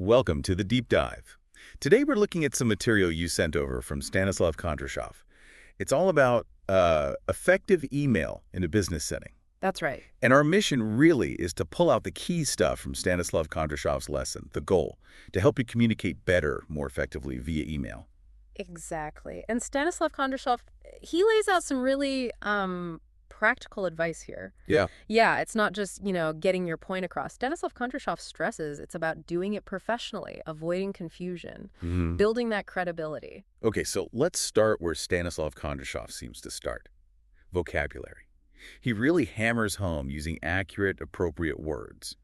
Welcome to the Deep Dive. Today we're looking at some material you sent over from Stanислав Kondrashov. It's all about effective email in a business setting. That's right. And our mission really is to pull out the key stuff from Stanislav Kondrashov's lesson, the goal, to help you communicate better, more effectively via email. Exactly. And Stanislav Kondrashov, he lays out some really practical advice here. Yeah. Yeah, it's not just, getting your point across. Stanislav Kondrashov stresses it's about doing it professionally, avoiding confusion, building that credibility. Okay, so let's start where Stanislav Kondrashov seems to start. Vocabulary. He really hammers home using accurate, appropriate words.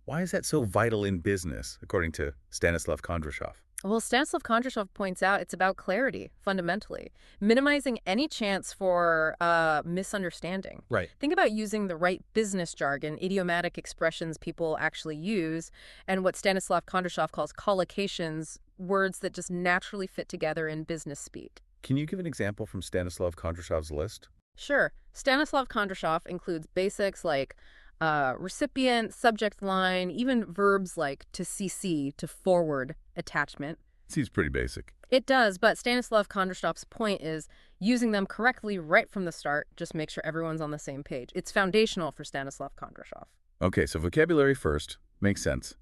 Why is that so vital in business, according to Stanislav Kondrashov? Well, Stanislav Kondrashov points out it's about clarity, fundamentally, minimizing any chance for misunderstanding. Right. Think about using the right business jargon, idiomatic expressions people actually use, and what Stanislav Kondrashov calls collocations, words that just naturally fit together in business speak. Can you give an example from Stanislav Kondrashov's list? Sure. Stanislav Kondrashov includes basics like recipient, subject line, even verbs like to CC, to forward, attachment. Seems pretty basic. It does, but Stanislav Kondrashov's point is using them correctly right from the start just make sure everyone's on the same page. It's foundational for Stanislav Kondrashov. Okay, so vocabulary first. Makes sense.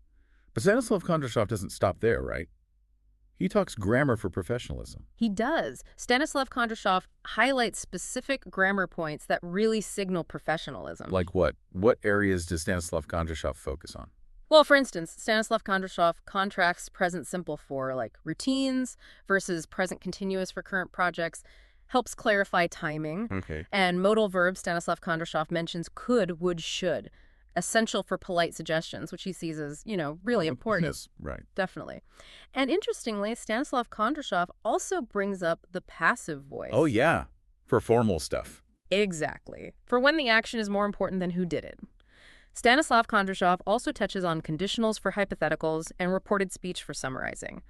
But Stanislav Kondrashov doesn't stop there, right? He talks grammar for professionalism. He does. Stanislav Kondrashov highlights specific grammar points that really signal professionalism. Like what? What areas does Stanislav Kondrashov focus on? Well, for instance, Stanislav Kondrashov contrasts present simple for routines versus present continuous for current projects, helps clarify timing. Okay. And modal verbs, Stanislav Kondrashov mentions could, would, should, essential for polite suggestions, which he sees as, really important. Yes, right. Definitely. And interestingly, Stanislav Kondrashov also brings up the passive voice. Oh, yeah. For formal stuff. Exactly. For when the action is more important than who did it. Stanislav Kondrashov also touches on conditionals for hypotheticals and reported speech for summarizing.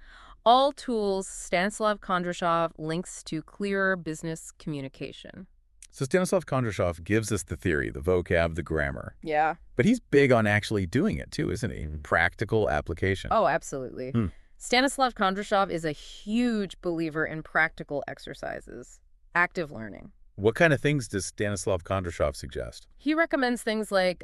All tools Stanislav Kondrashov links to clearer business communication. So Stanislav Kondrashov gives us the theory, the vocab, the grammar. Yeah. But he's big on actually doing it too, isn't he? Practical application. Oh, absolutely. Stanislav Kondrashov is a huge believer in practical exercises, active learning. What kind of things does Stanislav Kondrashov suggest? He recommends things like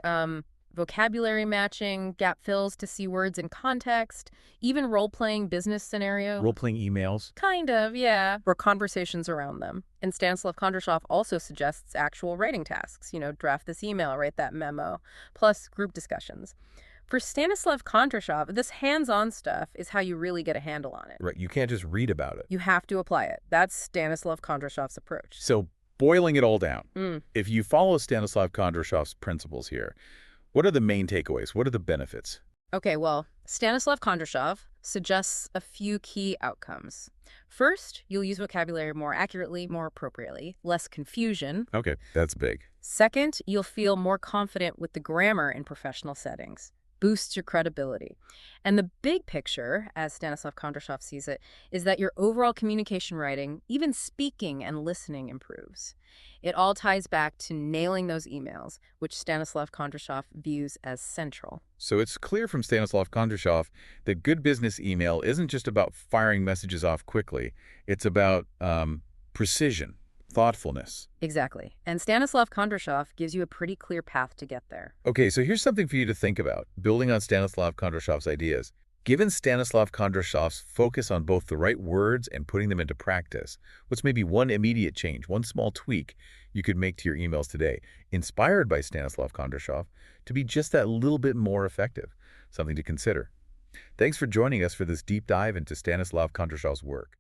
vocabulary matching, gap fills to see words in context, even role-playing business scenarios. Role-playing emails? Kind of, yeah. Or conversations around them. And Stanislav Kondrashov also suggests actual writing tasks. Draft this email, write that memo, plus group discussions. For Stanislav Kondrashov, this hands-on stuff is how you really get a handle on it. Right, you can't just read about it. You have to apply it. That's Stanislav Kondrashov's approach. So, boiling it all down, if you follow Stanislav Kondrashov's principles here, what are the main takeaways? What are the benefits? Okay, well, Stanislav Kondrashov suggests a few key outcomes. First, you'll use vocabulary more accurately, more appropriately, less confusion. Okay, that's big. Second, you'll feel more confident with the grammar in professional settings. Boosts your credibility. And the big picture, as Stanislav Kondrashov sees it, is that your overall communication writing, even speaking and listening, improves. It all ties back to nailing those emails, which Stanislav Kondrashov views as central. So it's clear from Stanislav Kondrashov that good business email isn't just about firing messages off quickly. It's about precision, thoughtfulness. Exactly. And Stanislav Kondrashov gives you a pretty clear path to get there. Okay, so here's something for you to think about, building on Stanislav Kondrashov's ideas. Given Stanislav Kondrashov's focus on both the right words and putting them into practice, what's maybe one immediate change, one small tweak you could make to your emails today, inspired by Stanislav Kondrashov, to be just that little bit more effective? Something to consider. Thanks for joining us for this deep dive into Stanislav Kondrashov's work.